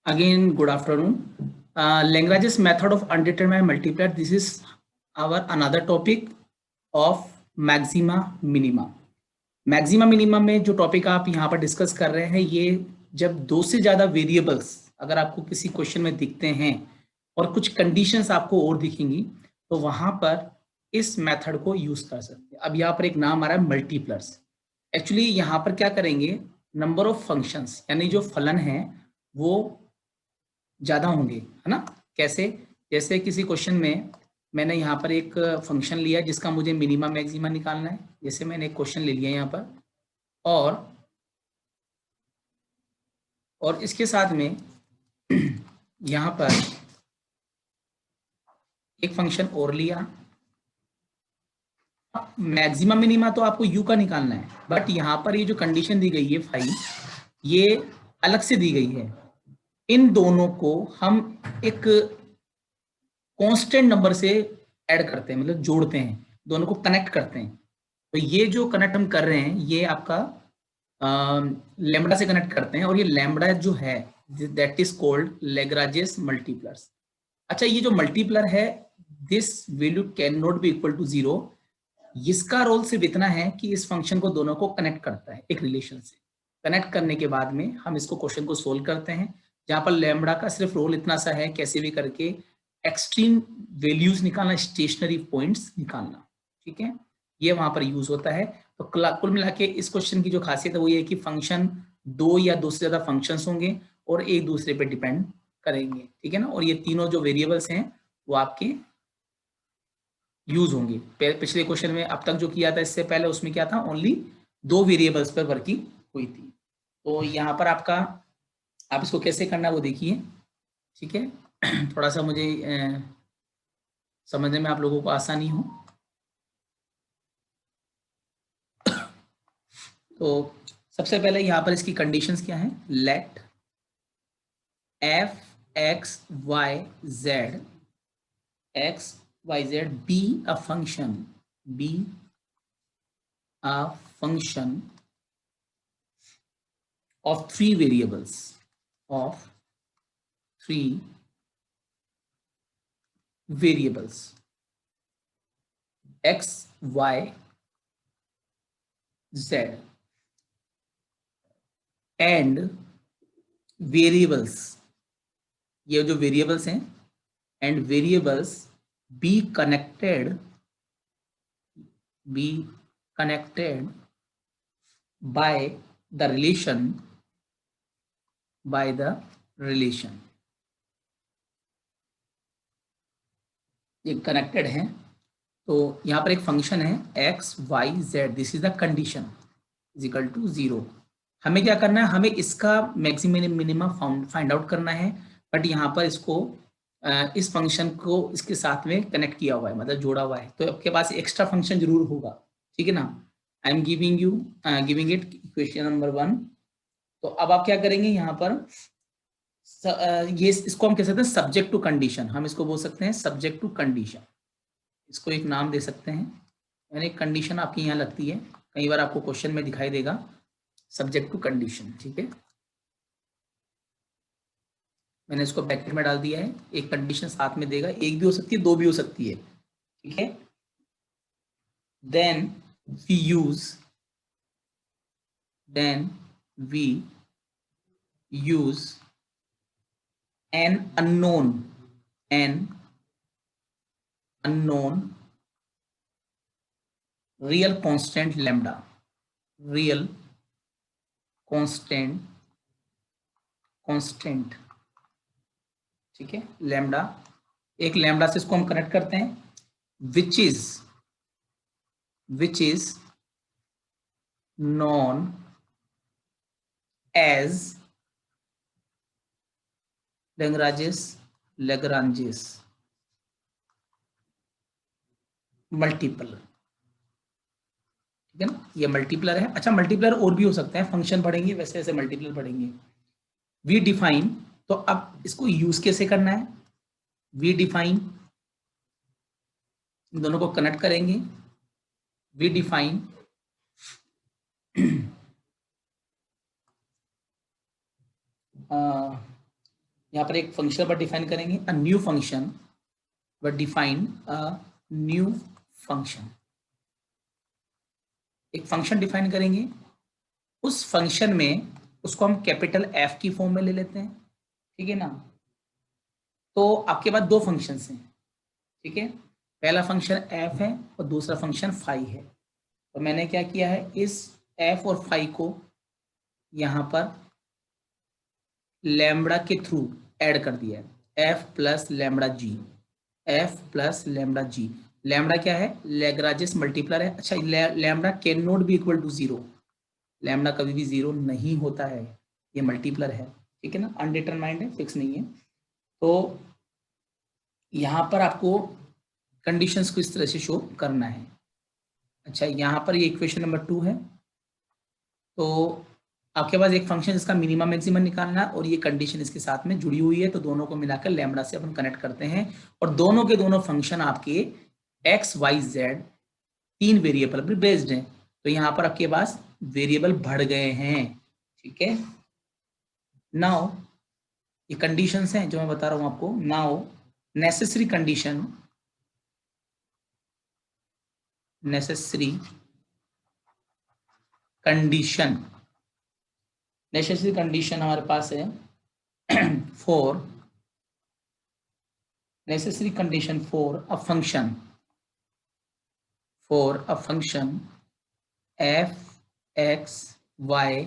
Again, good afternoon. Lagrange's method of undetermined multiplier. This is our another topic of maxima minima. Maxima minimum में जो topic आप यहाँ पर discuss कर रहे हैं, ये जब दो से ज्यादा वेरिएबल्स अगर आपको किसी क्वेश्चन में दिखते हैं और कुछ कंडीशंस आपको और दिखेंगी, तो वहां पर इस मेथड को यूज कर सकते हैं। अब यहाँ पर एक नाम आ रहा है मल्टीप्लर्स। एक्चुअली यहाँ पर क्या करेंगे, नंबर ऑफ फंक्शंस यानी जो फलन है वो ज्यादा होंगे, है ना। कैसे? जैसे किसी क्वेश्चन में मैंने यहाँ पर एक फंक्शन लिया जिसका मुझे मिनिमा मैक्सिमा निकालना है। जैसे मैंने एक क्वेश्चन ले लिया यहाँ पर और इसके साथ में यहाँ पर एक फंक्शन और लिया। मैक्सिमा मिनिमा तो आपको यू का निकालना है, बट यहाँ पर ये जो कंडीशन दी गई है 5, ये अलग से दी गई है। इन दोनों को हम एक कांस्टेंट नंबर से ऐड करते हैं, मतलब जोड़ते हैं, दोनों को कनेक्ट करते हैं। तो ये जो कनेक्ट हम कर रहे हैं ये आपका लैम्ब्डा से कनेक्ट करते हैं, और ये लैम्ब्डा जो है that is called Lagrange's multipliers. अच्छा, ये जो मल्टीप्लर है, this value can not be equal to 0। इसका रोल सिर्फ इतना है कि इस फंक्शन को दोनों को कनेक्ट करता है एक रिलेशन से। कनेक्ट करने के बाद में हम इसको क्वेश्चन को सोल्व करते हैं, जहां पर लैम्ब्डा का सिर्फ रोल इतना सा है कैसे भी करके एक्सट्रीम वैल्यूज निकालना, स्टेशनरी पॉइंट्स निकालना। ठीक है, ये वहां पर यूज होता है। तो कुल मिला के इस क्वेश्चन की जो खासियत है वो ये है कि फंक्शन दो या दो से ज्यादा फंक्शंस होंगे और एक दूसरे पे डिपेंड करेंगे। ठीक है ना, और ये तीनों जो वेरिएबल्स हैं वो आपके यूज होंगे। पिछले क्वेश्चन में अब तक जो किया था इससे पहले, उसमें क्या था, ओनली दो वेरिएबल्स पर वर्किंग हुई थी। तो यहाँ पर आपका, आप इसको कैसे करना है वो देखिए। ठीक है, थोड़ा सा मुझे समझने में आप लोगों को आसानी हो। तो सबसे पहले यहाँ पर इसकी कंडीशंस क्या है। Let F X Y Z be a function of three variables x, y, z and variables, ये जो वेरिएबल्स हैं, and variables be connected by the relation, ये कनेक्टेड है। तो यहाँ पर एक फंक्शन है x Y Z, this is the condition is equal to 0। हमें क्या करना है, हमें इसका मैक्सिमम मिनिमम फाइंड आउट करना है। बट यहाँ पर इसको इस फंक्शन को इसके साथ में कनेक्ट किया हुआ है, मतलब जोड़ा हुआ है, तो आपके पास एक्स्ट्रा फंक्शन जरूर होगा। ठीक है ना। I am giving it equation number 1। तो अब आप क्या करेंगे यहाँ पर, ये इसको हम कह सकते हैं सब्जेक्ट टू कंडीशन। हम इसको बोल सकते हैं सब्जेक्ट टू कंडीशन, इसको एक नाम दे सकते हैं। यानी कंडीशन आपकी यहाँ लगती है, कई बार आपको क्वेश्चन में दिखाई देगा सब्जेक्ट टू कंडीशन। ठीक है, मैंने इसको ब्रैकेट में डाल दिया है। एक कंडीशन साथ में देगा, एक भी हो सकती है, दो भी हो सकती है। ठीक है, then we use an unknown real constant lambda, real constant. ठीक है, लैम्ब्डा, एक लैम्ब्डा से इसको हम कनेक्ट करते हैं, which is known as Lagrange's multiple. ठीक है ना, ये मल्टीप्लर है। अच्छा, मल्टीप्लर और भी हो सकते हैं, फंक्शन बढ़ेंगे वैसे वैसे मल्टीप्लर बढ़ेंगे। वी डिफाइन, तो अब इसको यूज कैसे करना है, वी डिफाइन, इन दोनों को कनेक्ट करेंगे। वी डिफाइन यहाँ पर एक फंक्शन पर डिफाइन करेंगे, a new function, but define a new function, एक फंक्शन डिफाइन करेंगे, उस फंक्शन में उसको हम कैपिटल एफ की फॉर्म में ले लेते हैं, ठीक है ना। तो आपके पास दो फंक्शंस हैं, ठीक है, पहला फंक्शन एफ है और दूसरा फंक्शन फाई है। तो मैंने क्या किया है, इस एफ और फाई को यहाँ पर लैम्बडा के थ्रू ऐड कर दिया है, F plus lambda G, F plus lambda G. Lambda क्या है, लैग्रांजेस मल्टीप्लायर है। अच्छा, lambda can not be equal to zero, lambda कभी भी जीरो नहीं होता है, ये मल्टीप्लर है, ठीक है ना, अनडिटरमाइंड है, फिक्स नहीं है। तो यहाँ पर आपको कंडीशंस को इस तरह से शो करना है। अच्छा, यहाँ पर ये इक्वेशन नंबर 2 है। तो आपके पास एक फंक्शन इसका मिनिमम मैक्सिमम निकालना है और ये कंडीशन इसके साथ में जुड़ी हुई है, तो दोनों को मिलाकर लैम्बडा से अपन कनेक्ट करते हैं और दोनों के दोनों फंक्शन आपके एक्स वाई जेड 3 वेरिएबल पर बेस्ड हैं। तो यहाँ पर आपके पास वेरिएबल बढ़ गए हैं, ठीक है। नाउ ये कंडीशंस हैं जो मैं बता रहा हूँ आपको। Now necessary condition, necessary condition, necessary condition हमारे पास है for, necessary condition for a function, for a function f x y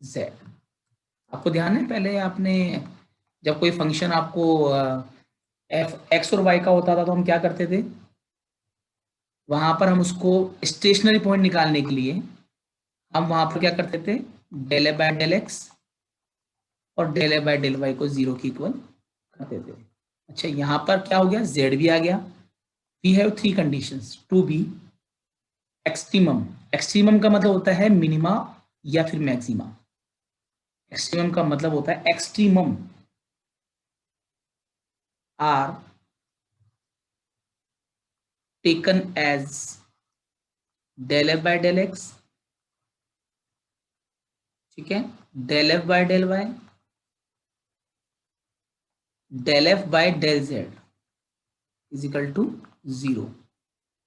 z। आपको ध्यान है, पहले आपने जब कोई फंक्शन आपको एफ एक्स और वाई का होता था तो हम क्या करते थे, वहां पर हम उसको स्टेशनरी पॉइंट निकालने के लिए हम वहां पर क्या करते थे, del A by del X और del A by del Y को जीरो की इक्वल करते थे। अच्छा, यहाँ पर क्या हो गया, z भी आ गया। We have 3 conditions to be extremum. Extremum का मतलब होता है मिनिमा या फिर मैक्सिमा। एक्सट्रीमम का मतलब होता है extremum are taken as del f by del x, ठीक है, del f by del y, del f by del z is equal to 0,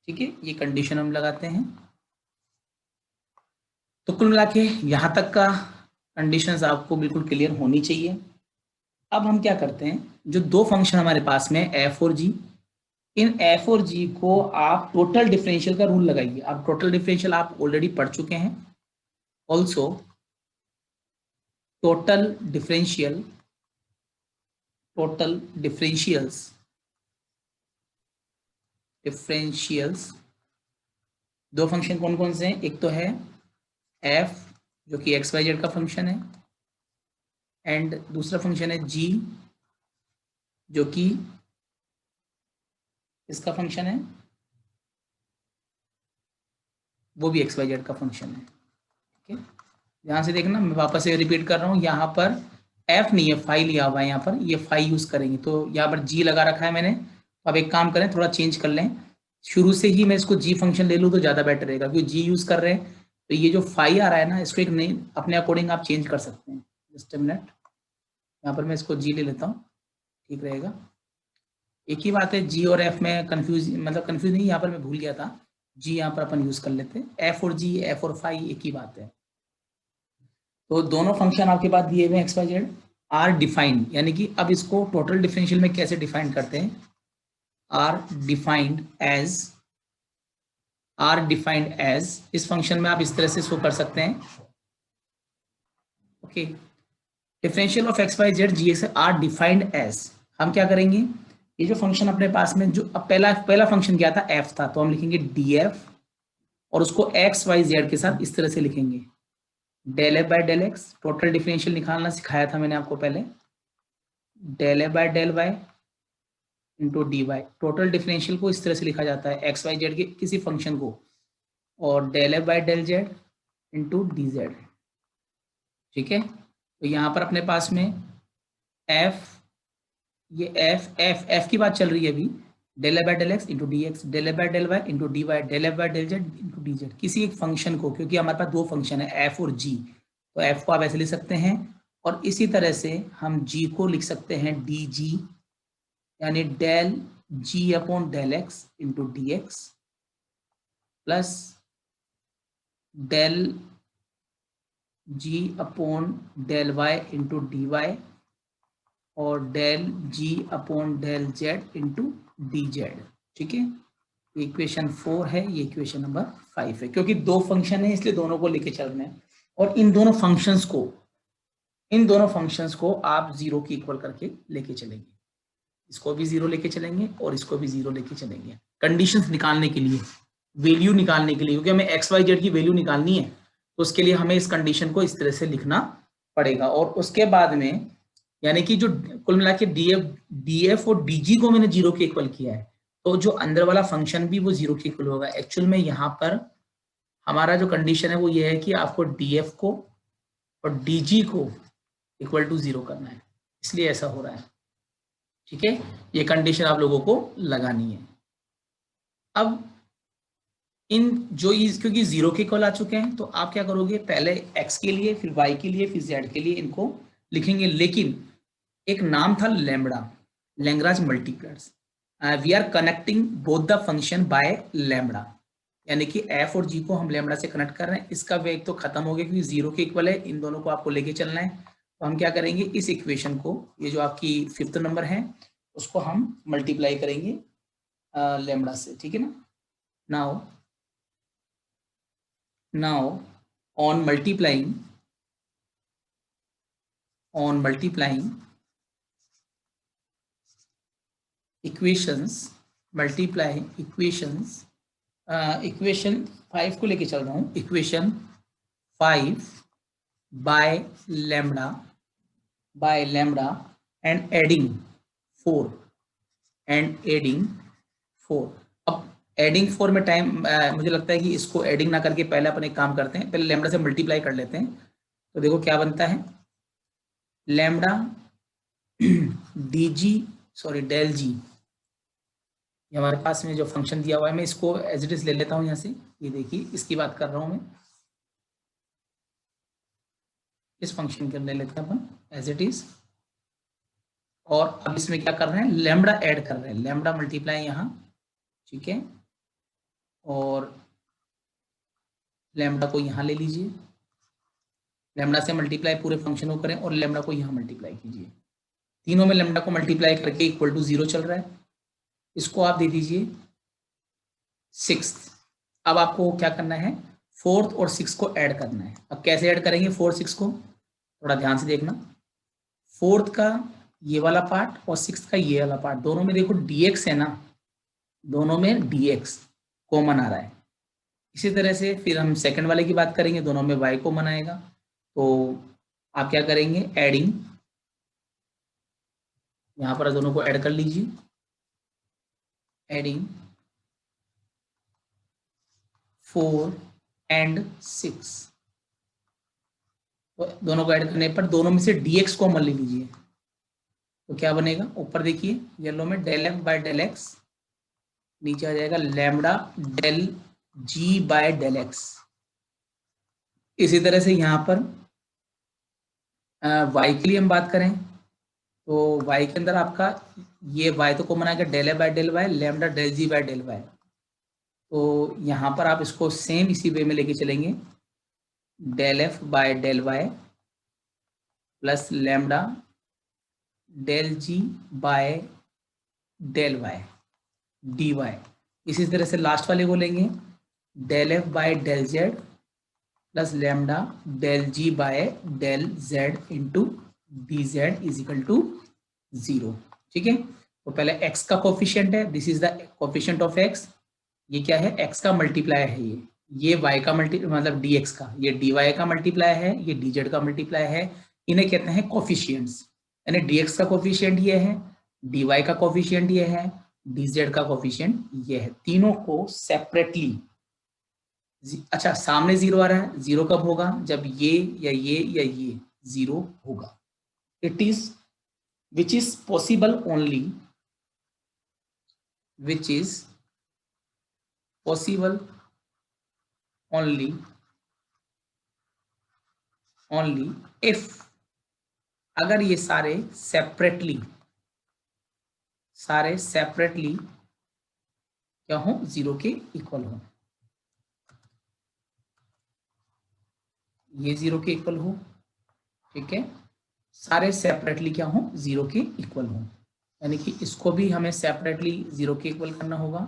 ठीक है। ये कंडीशन हम लगाते हैं। तो कुल मिला के यहां तक का कंडीशंस आपको बिल्कुल क्लियर होनी चाहिए। अब हम क्या करते हैं, जो दो फंक्शन हमारे पास में एफ और जी, इन एफ और जी को आप टोटल डिफरेंशियल का रूल लगाइए। आप टोटल डिफरेंशियल आप ऑलरेडी पढ़ चुके हैं। Also total differential, total differentials, differentials दो फंक्शन कौन कौन से हैं, एक तो है एफ जो कि एक्स वाई जेड का फंक्शन है, एंड दूसरा फंक्शन है जी जो कि इसका फंक्शन है, वो भी एक्स वाई जेड का फंक्शन है, ठीक है। ध्यान से देखना, मैं वापस से रिपीट कर रहा हूँ, यहाँ पर एफ नहीं है, फाई लिया हुआ है, यहाँ पर ये फाई यूज करेंगे, तो यहाँ पर जी लगा रखा है मैंने। अब एक काम करें, थोड़ा चेंज कर लें, शुरू से ही मैं इसको जी फंक्शन ले लूँ तो ज़्यादा बेटर रहेगा, क्योंकि जी यूज कर रहे हैं तो ये जो फाई आ रहा है ना, इसको एक नई अपने अकॉर्डिंग आप चेंज कर सकते हैं। जस्ट अ मिनट, यहाँ पर मैं इसको जी ले लेता हूँ, ठीक रहेगा। एक ही बात है, जी और एफ में कंफ्यूज, मतलब कंफ्यूज नहीं, यहाँ पर मैं भूल गया था, जी यहाँ पर अपन यूज कर लेते हैं, एफ और जी, एफ और फाई एक ही बात है। तो दोनों फंक्शन आपके पास दिए हुए x Y z are defined, यानी कि अब इसको टोटल डिफरेंशियल में कैसे डिफाइन करते हैं, are defined as, are defined as, इस फंक्शन में आप इस तरह से शो कर सकते हैं, okay. Differential of x Y z g x are defined as, हम क्या करेंगे, ये जो फंक्शन अपने पास में, जो अब पहला पहला फंक्शन क्या था, एफ था, तो हम लिखेंगे डी एफ और उसको एक्स वाई जेड के साथ इस तरह से लिखेंगे, del f by del x, total differential निकालना सिखाया था मैंने आपको पहले, del f by del y into D y. Total differential को इस तरह से लिखा जाता है एक्स वाई जेड के किसी फंक्शन को, और del f by del z into D Z, ठीक है। तो यहाँ पर अपने पास में एफ, ये एफ की बात चल रही है अभी, del f by del x into D x, del f by del y into D y, del f by del z into D z, किसी एक फंक्शन को, क्योंकि हमारे पास दो फंक्शन है एफ और जी, तो एफ को आप ऐसे लिख सकते हैं और इसी तरह से हम g को लिख सकते हैं dg, यानी del g upon del x into D X plus del g upon del y into D Y और del g upon del z into D Z. ठीक है, इक्वेशन 4 है, ये इक्वेशन नंबर 5 है। क्योंकि दो फंक्शन है इसलिए दोनों को लेके चल रहे हैं, और इन दोनों फंक्शंस को आप जीरो की इक्वल करके लेके चलेंगे। इसको भी जीरो लेके चलेंगे और इसको भी जीरो लेके चलेंगे, कंडीशंस निकालने के लिए, वैल्यू निकालने के लिए, क्योंकि हमें एक्स वाई जेड की वैल्यू निकालनी है, तो उसके लिए हमें इस कंडीशन को इस तरह से लिखना पड़ेगा। और उसके बाद में यानी कि जो कुल मिला के डीएफ और डीजी को मैंने जीरो के इक्वल किया है, तो जो अंदर वाला फंक्शन भी वो जीरो के इक्वल होगा। एक्चुअल में यहाँ पर हमारा जो कंडीशन है वो ये है कि आपको डीएफ को और डीजी को इक्वल टू जीरो करना है, इसलिए ऐसा हो रहा है। ठीक है, ये कंडीशन आप लोगों को लगानी है। अब इन जो क्योंकि जीरो के इक्वल आ चुके हैं, तो आप क्या करोगे, पहले एक्स के लिए, फिर वाई के लिए, फिर जेड के लिए इनको लिखेंगे। लेकिन एक नाम था lambda, Lagrange multipliers. We are connecting both the function by lambda, यानी कि एफ और जी को हम लैम्बडा से कनेक्ट कर रहे हैं। इसका वेग तो खत्म हो गया क्योंकि जीरो के इक्वल है, इन दोनों को आपको लेके चलना है। तो हम क्या करेंगे, इस इक्वेशन को, ये जो आपकी 5th नंबर है, उसको हम मल्टीप्लाई करेंगे लैम्बडा से। ठीक है ना। now on multiplying equations, equation 5 को लेके चल रहा हूँ, equation 5 by lambda and adding 4 अब एडिंग 4 में टाइम मुझे लगता है कि इसको एडिंग ना करके पहले अपन एक काम करते हैं, पहले लैम्बडा से मल्टीप्लाई कर लेते हैं। तो देखो क्या बनता है, लैम्बडा डेल जी, ये हमारे पास में जो फंक्शन दिया हुआ है, मैं इसको एज इट इज ले लेता हूँ यहाँ से। ये देखिए, इसकी बात कर रहा हूँ मैं, इस फंक्शन के ले लेते हैं अपन एज इट इज। और अब इसमें क्या कर रहे हैं, लैम्बडा ऐड कर रहे हैं, लैम्बडा मल्टीप्लाई यहाँ। ठीक है, और लैम्बडा को यहाँ ले लीजिए, लैम्बडा से मल्टीप्लाई पूरे फंक्शन को करें और लैम्बडा को यहाँ मल्टीप्लाई कीजिए। तीनों में लैम्बडा को मल्टीप्लाई करके इक्वल टू 0 चल रहा है। इसको आप दे दीजिए 6। अब आपको क्या करना है, 4th और 6 को ऐड करना है। अब कैसे ऐड करेंगे 4 6 को, थोड़ा ध्यान से देखना। 4th का ये वाला पार्ट और 6th का ये वाला पार्ट, दोनों में देखो dx है ना, दोनों में dx कॉमन आ रहा है। इसी तरह से फिर हम सेकंड वाले की बात करेंगे, दोनों में y कॉमन आएगा। तो आप क्या करेंगे, एडिंग, यहाँ पर दोनों को ऐड कर लीजिए, एडिंग 4 एंड 6, तो दोनों को ऐड करने पर दोनों में से dx कॉमन ले लीजिए। तो क्या बनेगा, ऊपर देखिए येलो में del f by del x, नीचे आ जाएगा lambda del g by del x. इसी तरह से यहाँ पर y के लिए हम बात करें, तो y के अंदर आपका ये y तो कॉमन आएगा, del f by del y, lambda del g by del y. तो यहाँ पर आप इसको सेम इसी वे में लेके चलेंगे, del f by del y plus lambda del g by del y d y. इसी तरह से लास्ट वाले को लेंगे, del f by del z plus lambda del g by del z into D z is equal to 0। ठीक है, तो पहले x का कोफिशिएंट है, this is the coefficient of x। ये क्या है, x का मल्टीप्लाई है, ये y का मतलब dx का, ये dy का मल्टीप्लाई है, ये dz का मल्टीप्लाई है। इन्हें कहते हैं कोफिशिएंट्स, यानी dx का कोफिशिएंट ये है, dy का कोफिशिएंट ये है, dz का कोफिशिएंट ये है। तीनों को सेपरेटली, अच्छा सामने 0 आ रहा है, 0 कब होगा, जब ये या ये 0 होगा। It is which is possible only only if अगर ये सारे सेपरेटली क्या हो, 0 के इक्वल हो, ये 0 के इक्वल हो, ठीक है, सारे सेपरेटली क्या हो, 0 के इक्वल हो, यानी कि इसको भी हमें सेपरेटली 0 के इक्वल करना होगा।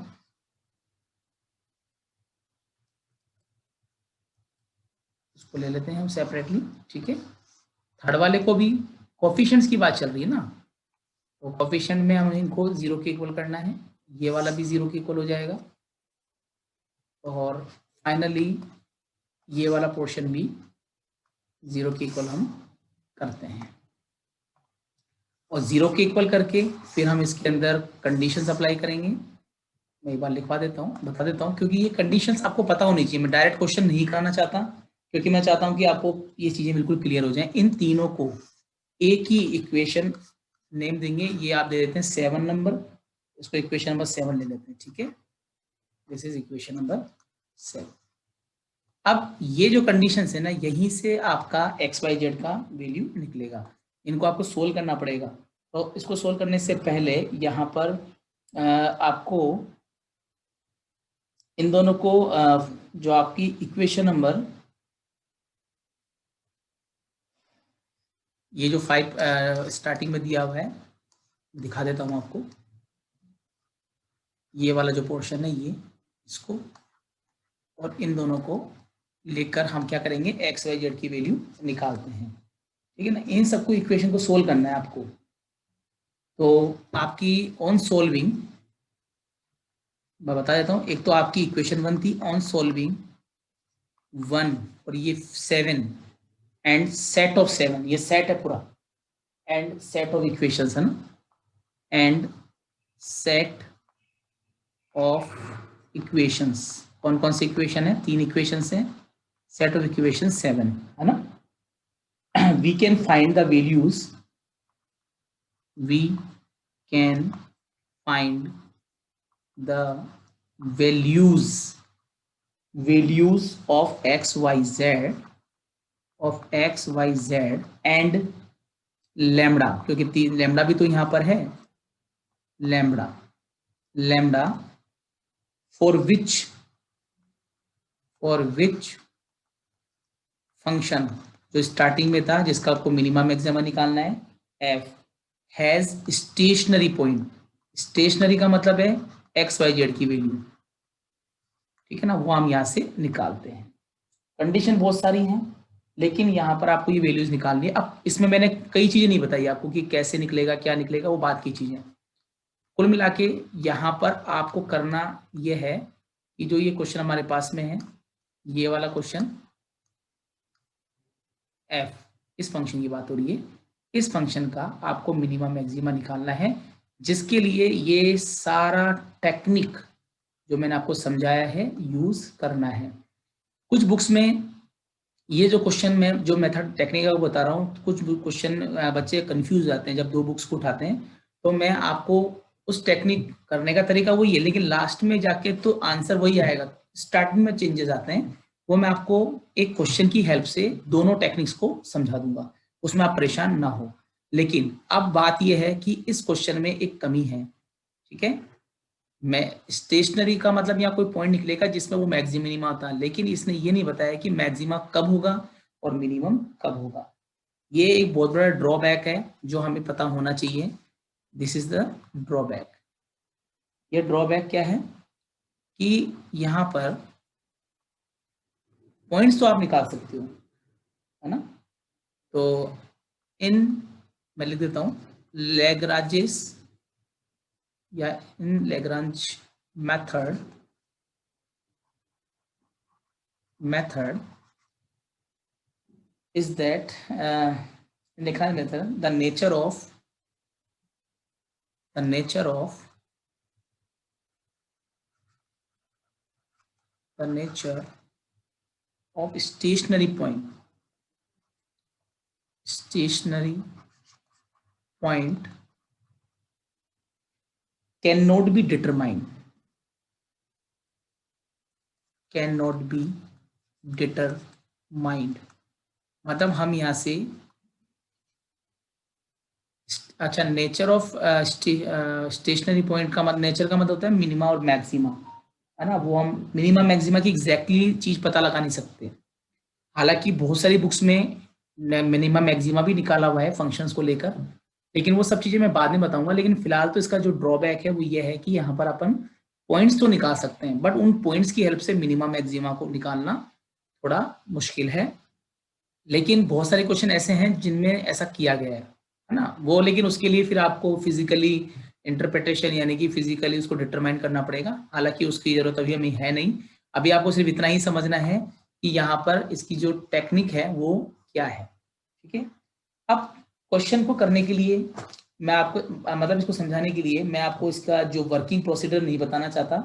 इसको ले लेते हैं हम सेपरेटली, ठीक है। थर्ड वाले को भी, कोफिशिएंट्स की बात चल रही है ना, तो कोफिशिएंट में हमें इनको 0 के इक्वल करना है, ये वाला भी 0 के इक्वल हो जाएगा, और फाइनली ये वाला पोर्शन भी 0 के इक्वल हम करते हैं। और 0 के इक्वल करके फिर हम इसके अंदर कंडीशंस अप्लाई करेंगे। मैं एक बार लिखवा देता हूँ, बता देता हूँ, क्योंकि ये कंडीशंस आपको पता होनी चाहिए। मैं डायरेक्ट क्वेश्चन नहीं कराना चाहता, क्योंकि मैं चाहता हूँ कि आपको ये चीजें बिल्कुल क्लियर हो जाएं। इन तीनों को एक ही इक्वेशन नेम देंगे, ये आप दे देते हैं 7 नंबर, इसको इक्वेशन नंबर 7 ले लेते हैं, ठीक है। This is equation number 7। अब ये जो कंडीशंस है ना, यहीं से आपका एक्स वाई जेड का वैल्यू निकलेगा। इनको आपको सोल्व करना पड़ेगा। तो इसको सोल्व करने से पहले यहाँ पर आपको इन दोनों को जो आपकी इक्वेशन नंबर, ये जो 5 स्टार्टिंग में दिया हुआ है, दिखा देता हूँ आपको। ये वाला जो पोर्शन है, ये इसको और इन दोनों को लेकर हम क्या करेंगे, एक्स वाई जेड की वैल्यू निकालते हैं, ठीक है ना। इन सबको इक्वेशन को सोल्व करना है आपको। तो आपकी ऑन सोल्विंग, मैं बता देता हूँ, एक तो आपकी इक्वेशन 1 थी ऑन सोल्विंग 1, और ये 7 एंड सेट ऑफ 7, ये सेट है पूरा, एंड सेट ऑफ इक्वेशंस है ना, एंड सेट ऑफ इक्वेशंस। कौन कौन सी इक्वेशन है, 3 इक्वेशंस हैं, सेट ऑफ इक्वेशन 7 है ना। we can find the values, we can find the values of x y z and lambda, क्योंकि लैम्डा भी तो यहाँ पर है, लैम्डा फॉर विच फंक्शन, जो स्टार्टिंग में था जिसका आपको मिनिमम मैक्सिमम निकालना है, f has stationary point. Stationary का मतलब है एक्स वाई जेड की वैल्यू, ठीक है ना, वो हम यहाँ से निकालते हैं। कंडीशन बहुत सारी हैं, लेकिन यहाँ पर आपको ये वैल्यूज निकालनी है। अब इसमें मैंने कई चीजें नहीं बताई आपको कि कैसे निकलेगा, क्या निकलेगा, वो बात की चीजें। कुल मिला के यहाँ पर आपको करना ये है कि जो ये क्वेश्चन हमारे पास में है, ये वाला क्वेश्चन एफ, इस फंक्शन की बात हो रही है, इस फंक्शन का आपको मिनिमम मैक्सिमा निकालना है, जिसके लिए ये सारा टेक्निक जो मैंने आपको समझाया है यूज करना है। कुछ बुक्स में ये जो क्वेश्चन में जो मेथड टेक्निक का बता रहा हूँ, कुछ क्वेश्चन बच्चे कंफ्यूज जाते हैं जब 2 बुक्स को उठाते हैं। तो मैं आपको उस टेक्निक करने का तरीका वही है, लेकिन लास्ट में जाके तो आंसर वही आएगा। स्टार्टिंग में चेंजेस आते हैं, वो मैं आपको एक क्वेश्चन की हेल्प से दोनों टेक्निक्स को समझा दूंगा, उसमें आप परेशान ना हो। लेकिन अब बात यह है कि इस क्वेश्चन में एक कमी है, ठीक है। मैं स्टेशनरी का मतलब यहाँ कोई पॉइंट निकलेगा जिसमें वो मैक्सिमम मिनिमा होता है, लेकिन इसने ये नहीं बताया कि मैक्सिमा कब होगा और मिनिमम कब होगा। ये एक बहुत बड़ा ड्रॉबैक है जो हमें पता होना चाहिए। This is the drawback. ये ड्रॉबैक क्या है कि यहाँ पर पॉइंट्स तो आप निकाल सकते हो, है ना। तो इन, मैं लिख देता हूँ, लैग्रांजेस या इन लैग्रांज मेथड is that लिखा है method, the nature of stationary point cannot be determined, मतलब हम यहाँ से अच्छा, नेचर ऑफ स्टेशनरी पॉइंट का मतलब, नेचर का मतलब होता है मिनिमा और मैक्सिमा, है ना। वो हम मिनिमा मैक्सिमा की एग्जैक्टली चीज पता लगा नहीं सकते। हालांकि बहुत सारी बुक्स में मिनिमा मैक्सिमा भी निकाला हुआ है फंक्शंस को लेकर, लेकिन वो सब चीजें मैं बाद में बताऊंगा। लेकिन फिलहाल तो इसका जो ड्रॉबैक है वो ये है कि यहाँ पर अपन पॉइंट्स तो निकाल सकते हैं, बट उन पॉइंट्स की हेल्प से मिनिमा मैक्सिमा को निकालना थोड़ा मुश्किल है। लेकिन बहुत सारे क्वेश्चन ऐसे हैं जिनमें ऐसा किया गया है ना वो। लेकिन उसके लिए फिर आपको फिजिकली इंटरप्रिटेशन यानी कि फिजिकली उसको डिटरमाइन करना पड़ेगा। हालांकि उसकी जरूरत अभी हमें है नहीं। अभी आपको सिर्फ इतना ही समझना है कि यहाँ पर इसकी जो टेक्निक है वो क्या है। ठीक है। अब क्वेश्चन को करने के लिए मैं आपको मतलब इसको समझाने के लिए मैं आपको इसका जो वर्किंग प्रोसीजर नहीं बताना चाहता।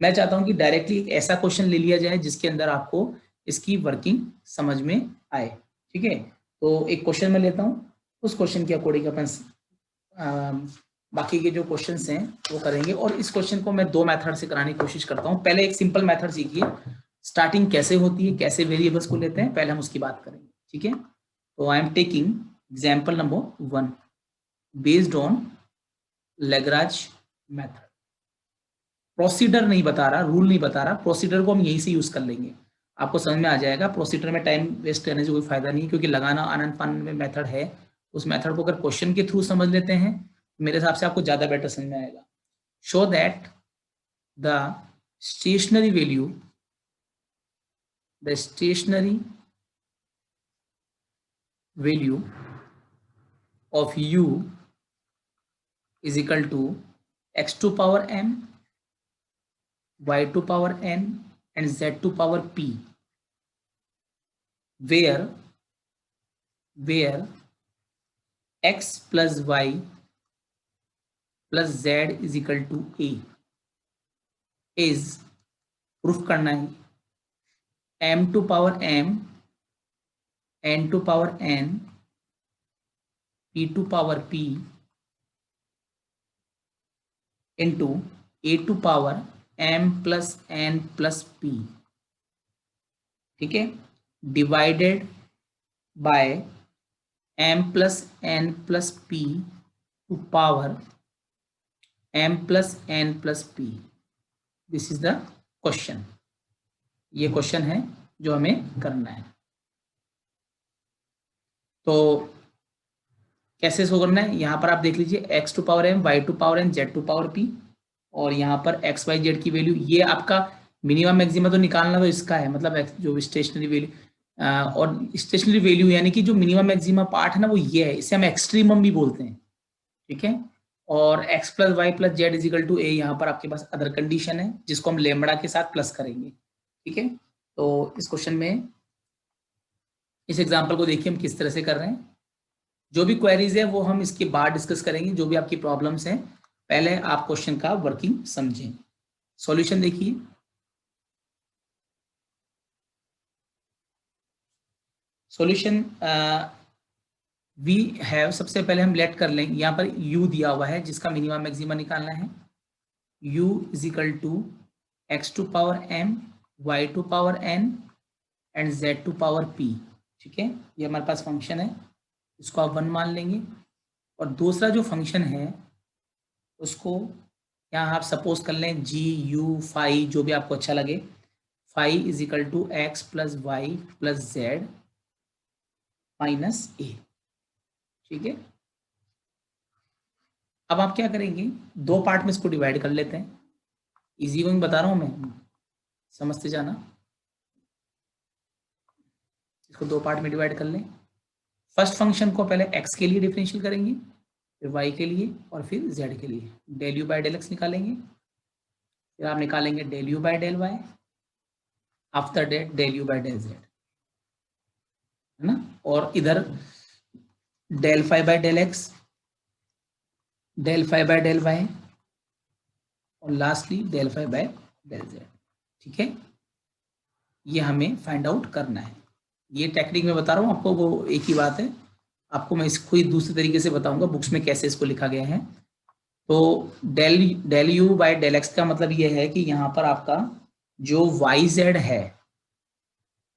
मैं चाहता हूं कि डायरेक्टली एक ऐसा क्वेश्चन ले लिया जाए जिसके अंदर आपको इसकी वर्किंग समझ में आए। ठीक है। तो एक क्वेश्चन मैं लेता हूँ, उस क्वेश्चन के अकॉर्डिंग अपन बाकी के जो क्वेश्चंस हैं वो करेंगे। और इस क्वेश्चन को मैं दो मेथड से कराने की कोशिश करता हूँ। पहले एक सिंपल मेथड सीखिए, स्टार्टिंग कैसे होती है, कैसे वेरिएबल्स को लेते हैं, पहले हम उसकी बात करेंगे। ठीक है। तो I am taking example number 1 based on Lagrange method. Procedure नहीं बता रहा, रूल नहीं बता रहा, प्रोसीडर को हम यहीं से यूज कर लेंगे, आपको समझ में आ जाएगा। प्रोसीडर में टाइम वेस्ट करने से कोई फायदा नहीं, क्योंकि लगाना आनंद फानन में मेथड है। उस मेथड को अगर क्वेश्चन के थ्रू समझ लेते हैं मेरे हिसाब से आपको ज्यादा बेटर समझ में आएगा। Show that the stationary value the stationary value of u is equal to x to power m, y to power n and z to power p, where x plus y plus z is equal to a is, proof करना है, m to power m, n to power n, p to power p into a to power m plus n plus p, ठीक है, divided by m plus n plus p to power m plus n plus p। This is the question. ये question है जो हमें करना है। तो कैसे इसको करना है, यहाँ पर आप देख लीजिए x to power m, y to power n, z to power p, और यहाँ पर x y z की वैल्यू, ये आपका मिनिमम मैक्सिमम तो निकालना तो इसका है, मतलब जो स्टेशनरी वैल्यू और स्टेशनरी वैल्यू यानी कि जो मिनिमम मैक्सिमम पार्ट है ना वो ये है, इसे हम एक्सट्रीमम भी बोलते हैं। ठीक है। और x plus Y plus Z is equal to A, यहाँ पर आपके पास अदर कंडीशन है जिसको हम लेमड़ा के साथ प्लस करेंगे। ठीक है। तो इस क्वेश्चन में इस एग्जांपल को देखिए हम किस तरह से कर रहे हैं। जो भी क्वेरीज है वो हम इसके बाद डिस्कस करेंगे, जो भी आपकी प्रॉब्लम्स हैं। पहले आप क्वेश्चन का वर्किंग समझें। सॉल्यूशन देखिए, सॉल्यूशन वी हैव, सबसे पहले हम लेट कर लेंगे, यहाँ पर u दिया हुआ है जिसका मिनिमम मैक्सिमम निकालना है। u is equal to x to power m, y to power n and z to power p। ठीक है। ये हमारे पास फंक्शन है, इसको आप 1 मान लेंगे। और दूसरा जो फंक्शन है उसको यहाँ आप सपोज कर लें g u फाई, जो भी आपको अच्छा लगे। Phi is equal to X plus Y plus Z minus A. ठीक है। अब आप क्या करेंगे, दो पार्ट में इसको डिवाइड कर लेते हैं। इजी गोइंग बता रहा हूं मैं, समझते जाना। इसको दो पार्ट में डिवाइड कर लें। फर्स्ट फंक्शन को पहले x के लिए डिफरेंशियल करेंगे, फिर y के लिए और फिर z के लिए। Del you by del X निकालेंगे, फिर आप निकालेंगे del you by del Y, after that del you by del Z, है ना। और इधर del phi by del X, del phi by del Y और lastly del phi by del Z. ठीक है। ये हमें फाइंड आउट करना है। ये टेक्निक में बता रहा हूँ आपको, वो एक ही बात है। आपको मैं इसको ही दूसरे तरीके से बताऊंगा बुक्स में कैसे इसको लिखा गया है। तो del you by del x का मतलब ये है कि यहाँ पर आपका जो वाई जेड है,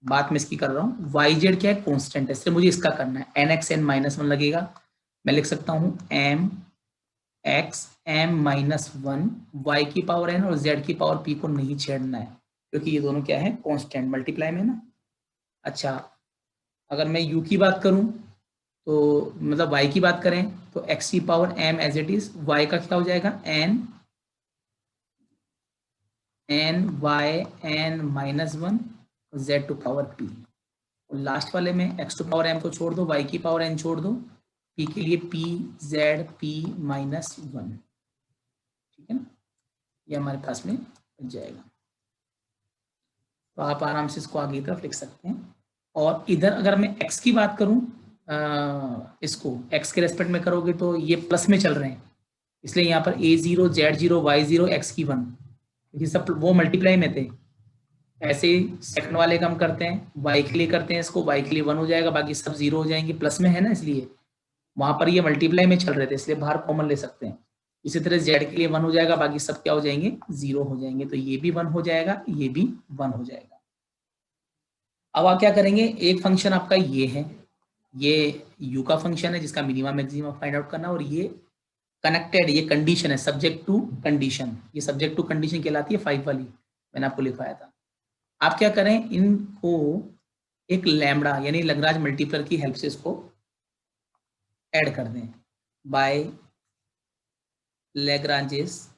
बात मैं इसकी कर रहा हूँ, वाई जेड क्या है, कॉन्स्टेंट है, इसलिए मुझे इसका करना है। N x n minus one लगेगा, मैं लिख सकता हूँ m x m minus one, y की पावर एन और जेड की पावर पी को नहीं छेड़ना है क्योंकि ये दोनों क्या है, कांस्टेंट मल्टीप्लाई में ना। अच्छा, अगर मैं u की बात करूं तो मतलब y की बात करें तो x की power m as it is, y का क्या हो जाएगा n n y n minus one, z to power P. और लास्ट वाले में एक्स टू पावर एम को छोड़ दो, वाई की पावर एन छोड़ दो, पी के लिए P Z P minus one. ठीक है ना, ये हमारे पास में बच जाएगा। तो आप आराम से इसको आगे की तरफ लिख सकते हैं। और इधर अगर मैं x की बात करूं, इसको x के रेस्पेक्ट में करोगे तो ये प्लस में चल रहे हैं, इसलिए यहाँ पर a0 z0 y0 x की वन, ये सब वो मल्टीप्लाई में थे। ऐसे ही सेकंड वाले का हम करते हैं, y के लिए करते हैं इसको, y के लिए वन हो जाएगा, बाकी सब जीरो हो जाएंगे, प्लस में है ना, इसलिए वहां पर ये मल्टीप्लाई में चल रहे थे, इसलिए बाहर कॉमन ले सकते हैं। इसी तरह z के लिए वन हो जाएगा, बाकी सब क्या हो जाएंगे, जीरो हो जाएंगे, तो ये भी वन हो जाएगा, ये भी वन हो जाएगा। अब आप क्या करेंगे, एक फंक्शन आपका ये है, ये u का फंक्शन है जिसका मिनिमम मैक्सिमम फाइंड आउट करना, और ये कनेक्टेड, ये कंडीशन है, सब्जेक्ट टू कंडीशन, ये सब्जेक्ट टू कंडीशन कहलाती है 5 वाली, मैंने आपको लिखवाया था। आप क्या करें, इनको एक लैम्बडा यानी लैग्रांज मल्टीप्लर की हेल्प से इसको ऐड कर दें बाय लैग्रांजेस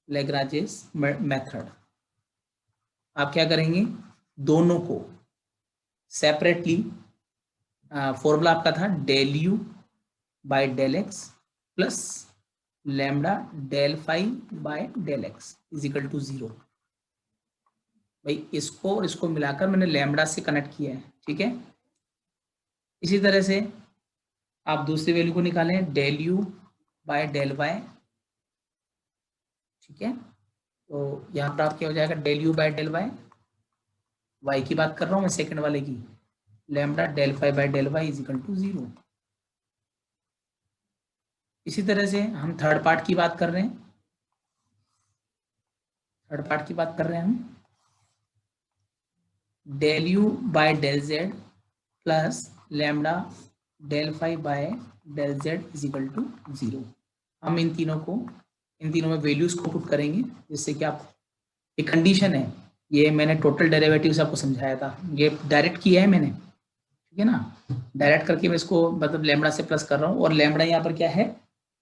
मेथड। आप क्या करेंगे, दोनों को सेपरेटली, फॉर्मूला आपका था del you by del x plus lambda del five by del x is equal to zero. भाई इसको और इसको मिलाकर मैंने लैम्बडा से कनेक्ट किया है, ठीक है। इसी तरह से आप दूसरी वैल्यू को निकालें, del you by del y, ठीक है। तो यहाँ पर आप क्या हो जाएगा, del you by del y, y की बात कर रहा हूँ मैं सेकंड वाले की, lambda del five by del y is equal to zero. इसी तरह से हम थर्ड पार्ट की बात कर रहे हैं, थर्ड पार्ट की बात कर रहे हैं हम, del you by del z plus lambda del five by del z is equal to zero. हम इन तीनों में वैल्यूज को पुट करेंगे, जिससे कि आप, ये कंडीशन है, ये मैंने टोटल डेरिवेटिव से आपको समझाया था, ये डायरेक्ट किया है मैंने, ठीक है ना। डायरेक्ट करके मैं इसको मतलब लैम्बडा से प्लस कर रहा हूँ, और लैम्बडा यहाँ पर क्या है,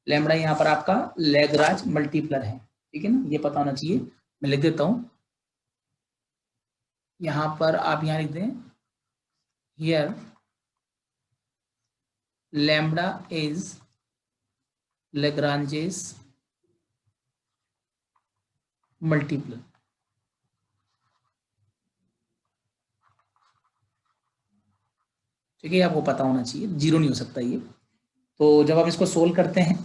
लैम्बडा यहाँ पर आपका लैग्रांज मल्टीप्लर है, ठीक है ना, ये पता होना चाहिए। मैं लिख देता हूँ, यहाँ पर आप यहाँ लिख दें, हियर लैम्बडा इज लैग्रांजेस मल्टीप्लर। ठीक है, आपको पता होना चाहिए, जीरो नहीं हो सकता ये। तो जब आप इसको सोल्व करते हैं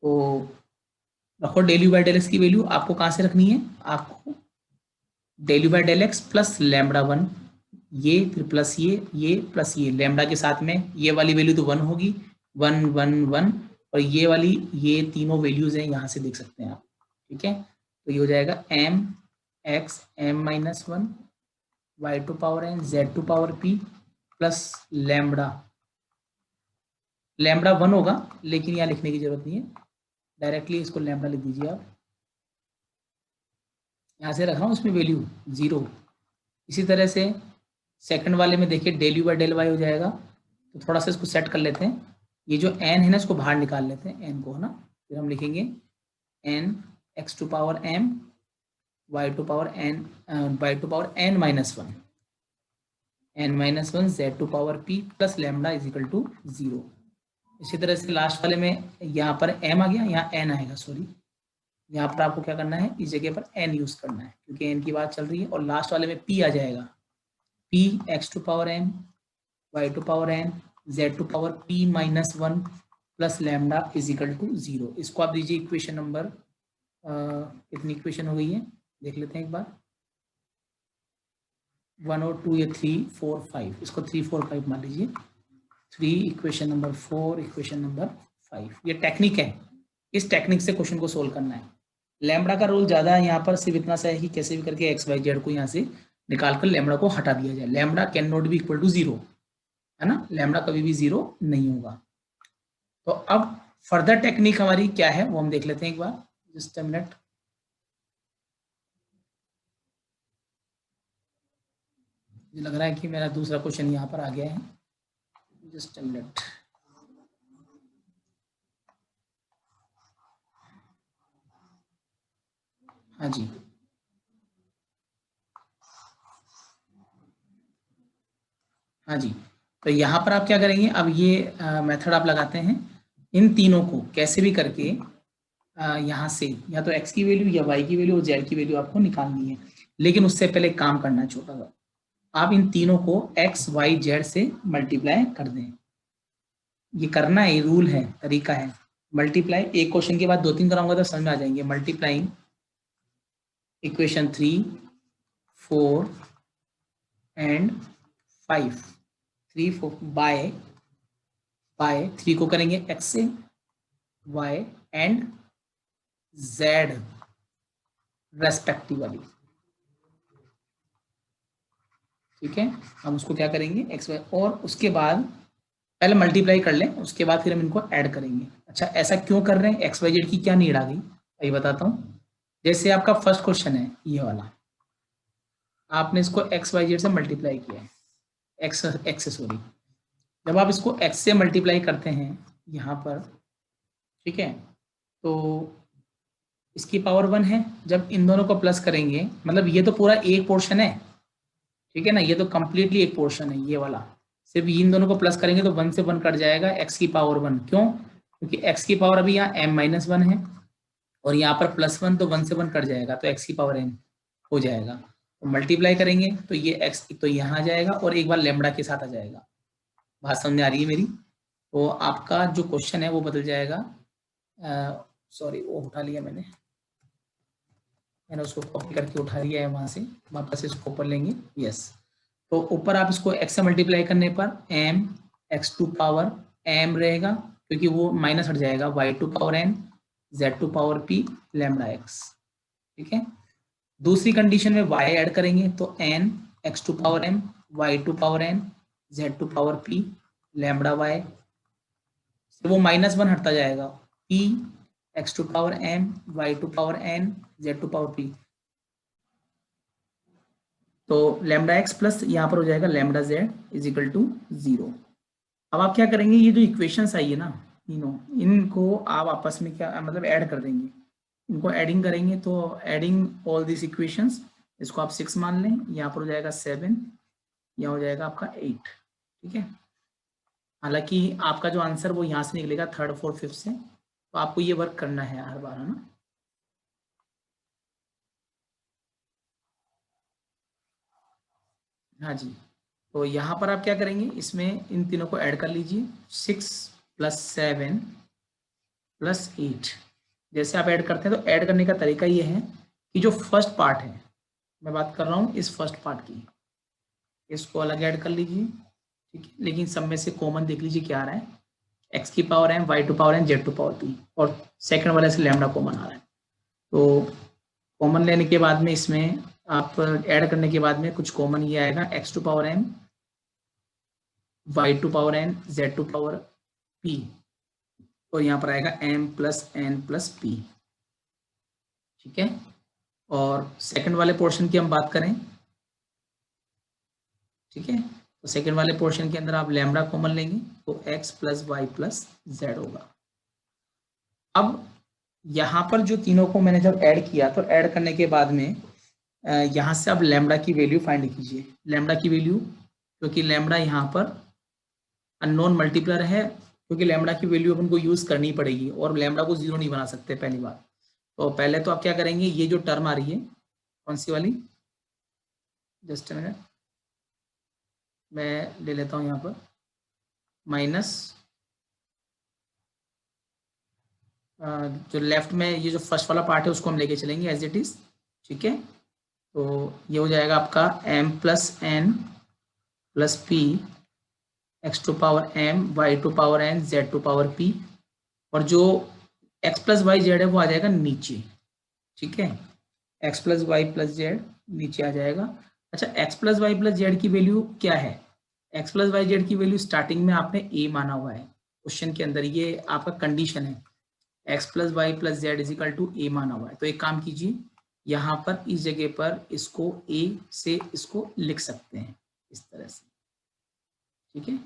तो रखो del u by del x की वैल्यू आपको कहाँ से रखनी है, आपको del u by del x plus lambda one, ये फिर प्लस ये प्लस ये, लैम्बडा के साथ में ये वाली वैल्यू तो वन होगी, वन वन वन, और ये वाली, ये तीनों वैल्यूज हैं, यहाँ से देख सकते हैं आप, ठीक है। तो ये हो जाएगा m x m minus one y to power n z to power p plus lambda, lambda one होगा लेकिन यहाँ लिखने की जरूरत नहीं है, डायरेक्टली इसको लैम्बडा लिख दीजिए आप, यहाँ से रख रहा हूँ उसमें वैल्यू जीरो। इसी तरह से सेकंड वाले में देखिए del u by del y हो जाएगा, तो थोड़ा सा इसको सेट कर लेते हैं, ये जो एन है ना इसको बाहर निकाल लेते हैं एन को, है ना, फिर हम लिखेंगे n x to power m y to power n minus one, n minus one z to power p plus lambda is equal to zero. इसी तरह से लास्ट वाले में यहाँ पर m आ गया, यहाँ n आएगा, सॉरी, यहाँ पर आपको क्या करना है, इस जगह पर n यूज करना है क्योंकि n की बात चल रही है, और लास्ट वाले में p आ जाएगा, p x to power m y to power n z to power p minus one plus lambda is equal to zero. इसको आप दीजिए इक्वेशन नंबर, कितनी इक्वेशन हो गई है देख लेते हैं एक बार, 1 और 2 या 3 4 5, इसको 3 4 5 मान लीजिए, 3 इक्वेशन नंबर 4 इक्वेशन नंबर 5। ये टेक्निक है, इस टेक्निक से क्वेश्चन को सोल्व करना है। लैम्बडा का रोल ज़्यादा है यहाँ पर, सिर्फ इतना सा है कि कैसे भी करके एक्स वाई जेड को यहाँ से निकालकर लैम्बडा को हटा दिया जाए। Lambda can not be equal to 0, है ना, लैम्बडा कभी भी 0 नहीं होगा। तो अब फर्दर टेक्निक हमारी क्या है वो हम देख लेते हैं एक बार, जस्ट अ मिनट। मुझे लग रहा है कि मेरा दूसरा क्वेश्चन यहाँ पर आ गया है, जस्ट अ मिनट। हाँ जी, हाँ जी। तो यहाँ पर आप क्या करेंगे, अब ये मेथड आप लगाते हैं, इन तीनों को कैसे भी करके यहाँ से या तो x की वैल्यू या y की वैल्यू और z की वैल्यू आपको निकालनी है। लेकिन उससे पहले एक काम करना है छोटा सा, आप इन तीनों को x y z से मल्टीप्लाई कर दें। ये करना है, ये रूल है, तरीका है। मल्टीप्लाई, एक क्वेश्चन के बाद दो तीन कराऊंगा तो समझ में आ जाएंगे। मल्टीप्लाइंग इक्वेशन 3, 4 एंड 5, 3 4 बाय 3 को करेंगे x से, y एंड z रेस्पेक्टिवली। ठीक है, हम उसको क्या करेंगे x y, और उसके बाद पहले मल्टीप्लाई कर लें, उसके बाद फिर हम इनको ऐड करेंगे। अच्छा, ऐसा क्यों कर रहे हैं, एक्स वाई जेड की क्या नीड आ गई, ये बताता हूँ। जैसे आपका फर्स्ट क्वेश्चन है ये वाला, आपने इसको एक्स वाई जेड से मल्टीप्लाई किया है, एक्स एक्स सॉरी, जब आप इसको एक्स से मल्टीप्लाई करते हैं यहाँ पर, ठीक है, तो इसकी पावर 1 है। जब इन दोनों को प्लस करेंगे, मतलब ये तो पूरा एक पोर्शन है, ठीक है ना, ये तो कंप्लीटली एक पोर्शन है ये वाला। सिर्फ इन दोनों को प्लस करेंगे तो 1 से 1 कट जाएगा, एक्स की पावर 1। क्यों? क्योंकि एक्स की पावर अभी यहाँ m-1 है और यहाँ पर +1, तो 1 से 1 कट जाएगा तो एक्स की पावर n हो जाएगा। तो मल्टीप्लाई करेंगे तो ये एक्स तो यहाँ आ जाएगा और एक बार लेमड़ा के साथ आ जाएगा। बात समझ आ रही है मेरी? तो आपका जो क्वेश्चन है वो बदल जाएगा। सॉरी, वो उठा लिया मैंने उसको कॉपी करके उठा लिया है वहां से, वापस इसको ऊपर लेंगे। यस, तो ऊपर आप इसको x से मल्टीप्लाई करने पर m x to power m रहेगा, क्योंकि वो माइनस हट जाएगा, y to power n z to power p lambda x। ठीक है, दूसरी कंडीशन में y ऐड करेंगे तो n x to power m y to power n z to power p lambda y, वो -1 हटता जाएगा, p x to power m y to power n z to power p, तो lambda x plus यहाँ पर हो जाएगा lambda z is equal to 0। अब आप क्या करेंगे, ये जो इक्वेशंस आई है ना तीनों, इनको आप आपस में क्या मतलब ऐड कर देंगे, इनको एडिंग करेंगे। तो एडिंग ऑल दिस इक्वेशंस, इसको आप 6 मान लें, यहाँ पर हो जाएगा 7, यहाँ हो जाएगा आपका 8। ठीक है, हालांकि आपका जो आंसर वो यहाँ से निकलेगा 3rd 4th 5th से, तो आपको ये वर्क करना है हर बार, है ना। हाँ जी, तो यहाँ पर आप क्या करेंगे, इसमें इन तीनों को ऐड कर लीजिए, 6 + 7 + 8। जैसे आप ऐड करते हैं तो ऐड करने का तरीका ये है कि जो फर्स्ट पार्ट है, मैं बात कर रहा हूँ इस फर्स्ट पार्ट की, इसको अलग ऐड कर लीजिए। ठीक है, लेकिन सब में से कॉमन देख लीजिए क्या आ रहा है, x की power m y to power n z to power p, और सेकंड वाले से लैम्डा कॉमन आ रहा है। तो कॉमन लेने के बाद में इसमें आप ऐड करने के बाद में कुछ कॉमन ये आएगा, x to power m y to power n z to power p, और यहाँ पर आएगा m + n + p। ठीक है, और सेकंड वाले पोर्शन की हम बात करें, ठीक है, तो सेकंड वाले पोर्शन के अंदर आप लैम्डा कॉमन लेंगे तो x + y + z होगा। अब यहाँ पर जो तीनों को मैंने जब ऐड किया, तो ऐड करने के बाद में यहाँ से आप लैम्डा की वैल्यू फाइंड कीजिए। लैम्डा की वैल्यू, क्योंकि लैम्डा यहाँ पर अननोन मल्टीप्लर है, क्योंकि लैम्डा की वैल्यू अपन को यूज करनी पड़ेगी और लैम्डा को 0 नहीं बना सकते पहली बार। तो पहले तो आप क्या करेंगे, ये जो टर्म आ रही है, कौन सी वाली, जस्ट मिनट मैं ले लेता हूँ यहाँ पर, माइनस जो लेफ्ट में ये जो फर्स्ट वाला पार्ट है उसको हम लेके चलेंगे एज इट इज। ठीक है, तो ये हो जाएगा आपका m + n + p x to power m y to power n z to power p, और जो x + y z है वो आ जाएगा नीचे। ठीक है, x + y + z नीचे आ जाएगा, अच्छा, x plus Y plus z की वैल्यू क्या है? x प्लस वाई जेड की वैल्यू स्टार्टिंग में आपने a माना हुआ है क्वेश्चन के अंदर, ये आपका कंडीशन है। x plus Y plus Z is equal to A माना हुआ है। तो एक काम कीजिए, यहाँ पर इस जगह पर इसको a से इसको लिख सकते हैं इस तरह से, ठीक है।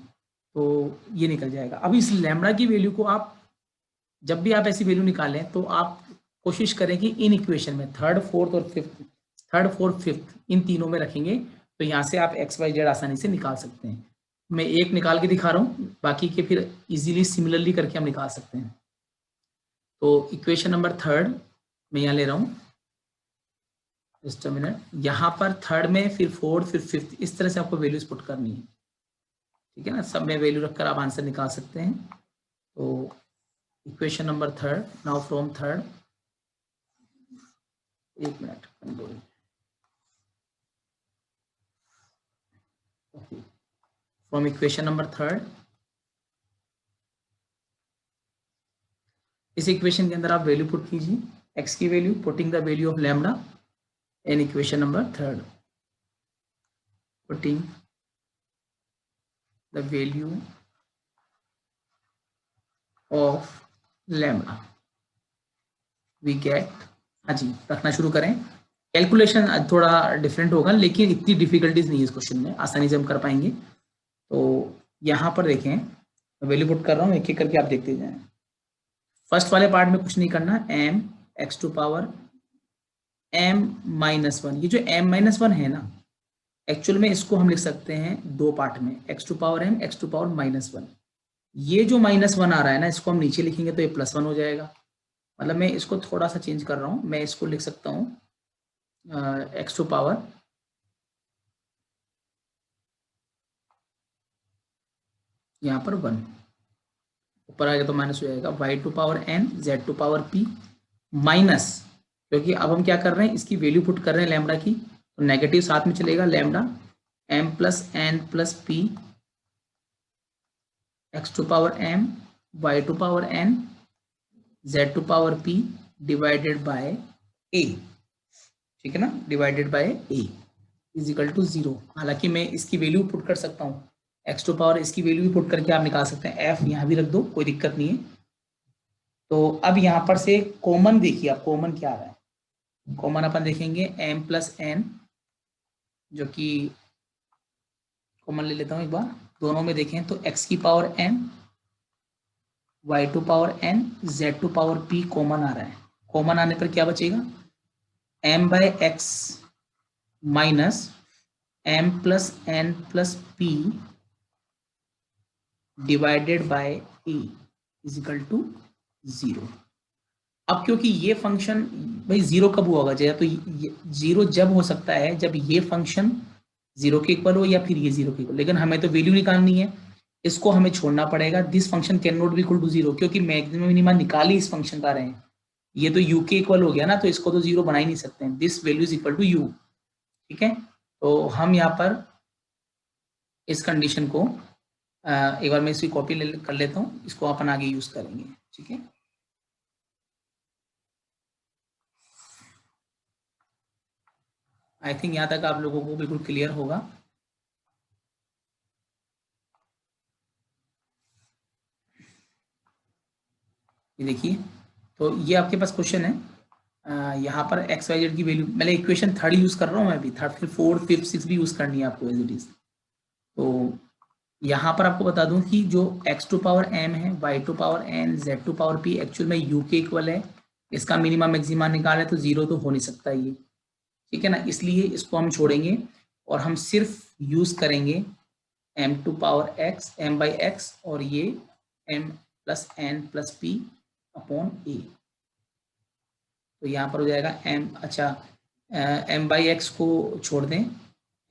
तो ये निकल जाएगा। अब इस लैम्बडा की वैल्यू को आप जब भी आप ऐसी वैल्यू निकालें तो आप कोशिश करें कि इन इक्वेशन में थर्ड फोर्थ फिफ्थ इन तीनों में रखेंगे, तो यहाँ से आप एक्स वाई जेड आसानी से निकाल सकते हैं। मैं एक निकाल के दिखा रहा हूँ, बाकी के फिर इजीली सिमिलरली करके हम निकाल सकते हैं। तो इक्वेशन नंबर थर्ड मैं यहाँ ले रहा हूँ, जस्ट अ मिनट। यहाँ पर थर्ड में फिर फोर्थ फिर फिफ्थ, इस तरह से आपको वैल्यूज पुट करनी है, ठीक है ना। सब में वैल्यू रखकर आप आंसर निकाल सकते हैं। तो equation number third, now from third, एक minute from equation number third, इस इक्वेशन के अंदर आप वैल्यू पुट कीजिए, x की value, putting the value of lambda in equation number third, putting the value of lambda we get, हाँ जी रखना शुरू करें। कैलकुलेशन थोड़ा डिफरेंट होगा, लेकिन इतनी डिफिकल्टीज नहीं है इस क्वेश्चन में, आसानी से हम कर पाएंगे। तो यहाँ पर देखें, वैल्यू पुट कर रहा हूँ, एक एक करके आप देखते जाएं। फर्स्ट वाले पार्ट में कुछ नहीं करना, m x to power m minus one, ये जो m माइनस वन है ना, एक्चुअल में इसको हम लिख सकते हैं दो पार्ट में, x to power m x to power minus one. ये जो माइनस वन आ रहा है ना, इसको हम नीचे लिखेंगे तो ये प्लस वन हो जाएगा। मतलब मैं इसको थोड़ा सा चेंज कर रहा हूँ, मैं इसको लिख सकता हूँ x टू पावर यहाँ पर वन, ऊपर आएगा तो माइनस हो जाएगा, y to power n z to power p minus, क्योंकि अब हम क्या कर रहे हैं, इसकी वैल्यू पुट कर रहे हैं लैम्बडा की, तो नेगेटिव साथ में चलेगा, lambda m plus n plus p x to power m y to power n z to power p divided by a, ठीक है ना, divided by a is equal to zero. हालांकि मैं इसकी वैल्यू पुट कर सकता हूँ, x टू पावर इसकी वैल्यू भी पुट करके आप निकाल सकते हैं, f यहाँ भी रख दो, कोई दिक्कत नहीं है। तो अब यहाँ पर से कॉमन देखिए, आप कॉमन क्या आ रहा है, कॉमन अपन देखेंगे m प्लस n, जो कि कॉमन ले लेता हूँ एक बार, दोनों में देखें तो x की power m y to power n z to power p common आ रहा है। कॉमन आने पर क्या बचेगा, m by X minus m plus n plus p divided by a is equal to zero. अब क्योंकि ये फंक्शन, भाई जीरो कब हुआ होगा, तो जीरो जब हो सकता है जब ये फंक्शन जीरो के इक्वल हो या फिर ये जीरो के इक्वल, लेकिन हमें तो वैल्यू निकालनी है, इसको हमें छोड़ना पड़ेगा। This function can not be equal to zero, क्योंकि मैक्सिमम मिनिमा निकाल ही इस फंक्शन का रहे हैं, ये तो यू के इक्वल हो गया ना, तो इसको तो जीरो बना ही नहीं सकते हैं, this value is equal to u, ठीक है। तो हम यहाँ पर इस कंडीशन को एक बार मैं इसकी कॉपी कर लेता हूँ, इसको अपन आगे यूज करेंगे, ठीक है। आई थिंक यहाँ तक आप लोगों को बिल्कुल क्लियर होगा। ये देखिए, तो ये आपके पास क्वेश्चन है, यहाँ पर एक्स वाई जेड की वैल्यू, मैंने इक्वेशन थर्ड यूज कर रहा हूँ मैं अभी, थर्ड फिर फोर्थ फिफ्थ सिक्स भी यूज करनी है आपको एज इट इज। तो यहाँ पर आपको बता दूं कि जो x टू पावर m है, y to power n, z to power p actual में u के इक्वल है, इसका मिनिमम मैक्सिमा निकाले तो जीरो तो हो नहीं सकता ये, ठीक है ना, इसलिए इसको हम छोड़ेंगे और हम सिर्फ यूज करेंगे m to power x, m by x, और ये m plus n plus p upon a। तो यहाँ पर हो जाएगा m, अच्छा m बाई एक्स को छोड़ दें,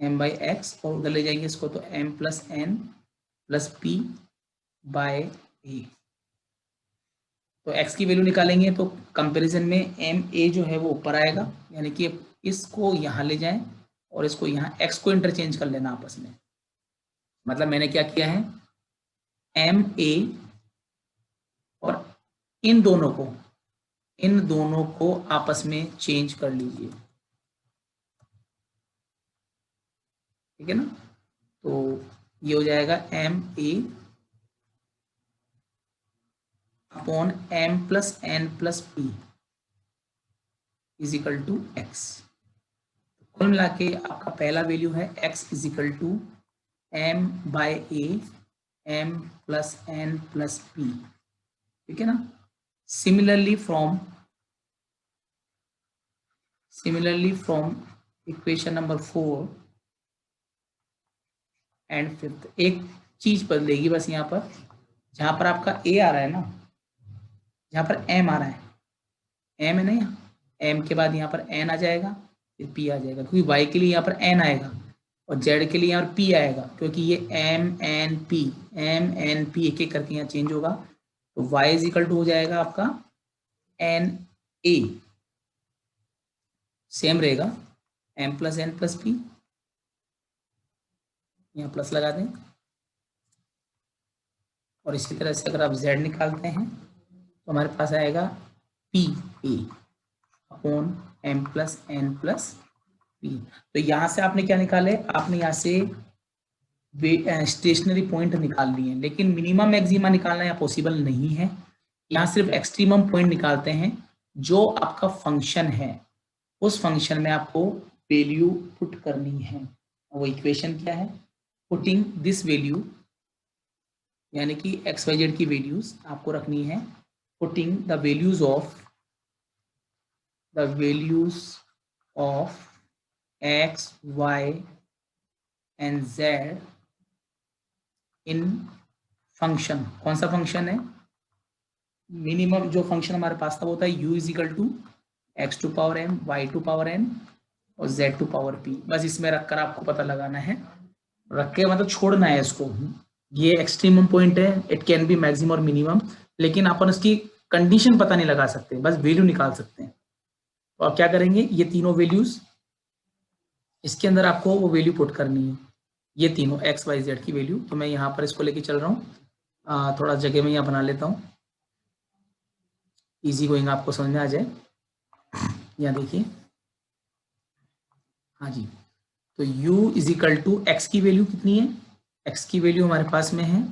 m बाई एक्स, और उधर ले जाएंगे इसको तो m plus n plus p by a। तो x की वैल्यू निकालेंगे तो कंपैरिजन में m a जो है वो ऊपर आएगा, यानी कि इसको यहाँ ले जाएं और इसको यहाँ x को इंटरचेंज कर लेना आपस में। मतलब मैंने क्या किया है, m a और इन दोनों को आपस में चेंज कर लीजिए। ठीक है ना। तो ये हो जाएगा m a upon m plus N plus p is equal to x. कुल मिला के आपका पहला वैल्यू है x is equal to m by a m plus N plus P, ठीक है ना। Similarly from equation number 4 and 5 एक चीज बदलेगी बस यहाँ पर, जहां पर आपका a आ रहा है ना, जहां पर m आ रहा है, m है ना, यहाँ m के बाद यहाँ पर n आ जाएगा, फिर p आ जाएगा, क्योंकि y के लिए यहाँ पर n आएगा और z के लिए यहाँ पर p आएगा, क्योंकि ये m n p एक एक करके यहाँ चेंज होगा। तो y इज इक्वल टू हो जाएगा आपका n a, सेम रहेगा m plus N plus p, यहाँ प्लस लगा दें। और इसी तरह से अगर आप z निकालते हैं तो हमारे पास आएगा p a upon m plus N plus p. तो यहाँ से आपने क्या निकाले, आपने यहाँ से स्टेशनरी पॉइंट निकाल लिए, लेकिन मिनिमम मैक्सिमा निकालना यहाँ पॉसिबल नहीं है। यहाँ सिर्फ एक्सट्रीमम पॉइंट निकालते हैं। जो आपका फंक्शन है उस फंक्शन में आपको वैल्यू पुट करनी है। वो इक्वेशन क्या है, पुटिंग दिस वैल्यू, यानी कि एक्स वाई जेड की वैल्यूज आपको रखनी है, putting the values of x y and z in function. कौन सा फंक्शन है, मिनिमम जो फंक्शन हमारे पास था वो था u is equal to x to power m y to power n और z टू पावर p। बस इसमें रखकर आपको पता लगाना है, रख के मतलब छोड़ना है इसको। ये एक्सट्रीमम पॉइंट है, इट कैन बी मैक्सिमम और मिनिमम, लेकिन अपन उसकी कंडीशन पता नहीं लगा सकते, बस वैल्यू निकाल सकते हैं। तो आप क्या करेंगे, ये तीनों वैल्यूज इसके अंदर आपको वो वैल्यू पुट करनी है, ये तीनों एक्स वाई जेड की वैल्यू। तो मैं यहाँ पर इसको लेके चल रहा हूँ, थोड़ा जगह में यहाँ बना लेता हूँ, इजी गोइंग आपको समझ में आ जाए। यहाँ देखिए, हाँ जी, तो u is equal to x की वैल्यू कितनी है, x की वैल्यू हमारे पास में है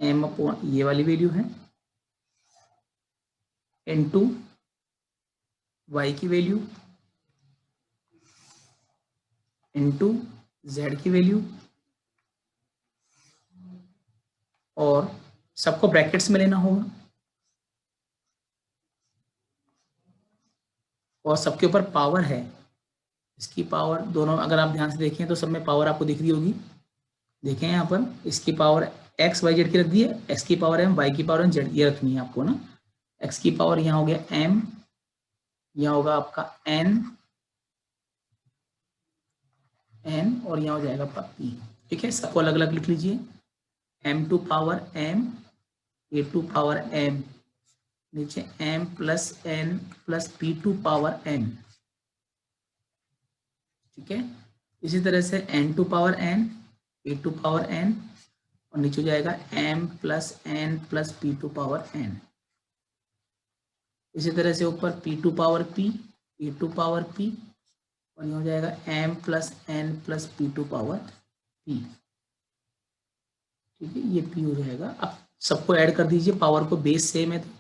m अपॉन ये वाली वैल्यू है इनटू y की वैल्यू इनटू z की वैल्यू, और सबको ब्रैकेट्स में लेना होगा और सबके ऊपर पावर है, इसकी पावर दोनों अगर आप ध्यान से देखें तो सब में पावर आपको दिख रही होगी। देखें यहाँ पर इसकी पावर एक्स वाई जेड की रख दी है, एक्स की पावर एम, वाई की पावर एन, जेड ये रखनी है आपको ना। एक्स की पावर यहाँ हो गया एम, यहाँ होगा आपका एन और यहाँ हो जाएगा आपका पी। ठीक है, सबको अलग अलग लिख लीजिए, M to power M, A to power M, नीचे M plus N plus P to power N. ठीक है, इसी तरह से N to power N, A to power N, और नीचे हो जाएगा M plus N plus P to power N. इसी तरह से ऊपर P to power P, A to power P, और ये हो जाएगा M plus N plus P to power P. ठीक है, ये पी हो जाएगा। अब सबको ऐड कर दीजिए, पावर को, बेस सेम है तो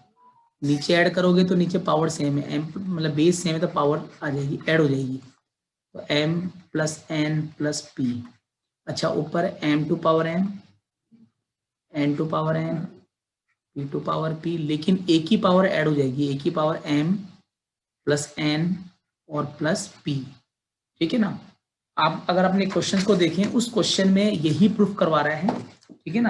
नीचे ऐड करोगे तो नीचे पावर सेम है, एम मतलब बेस सेम है तो पावर आ जाएगी, ऐड हो जाएगी। तो M plus N plus P. अच्छा, ऊपर M to power N to power N, P to power P, लेकिन एक ही पावर ऐड हो जाएगी, एक ही पावर एम प्लस एन और प्लस पी। ठीक है ना। आप अगर अपने क्वेश्चन को देखें, उस क्वेश्चन में यही प्रूफ करवा रहा है, ठीक है ना।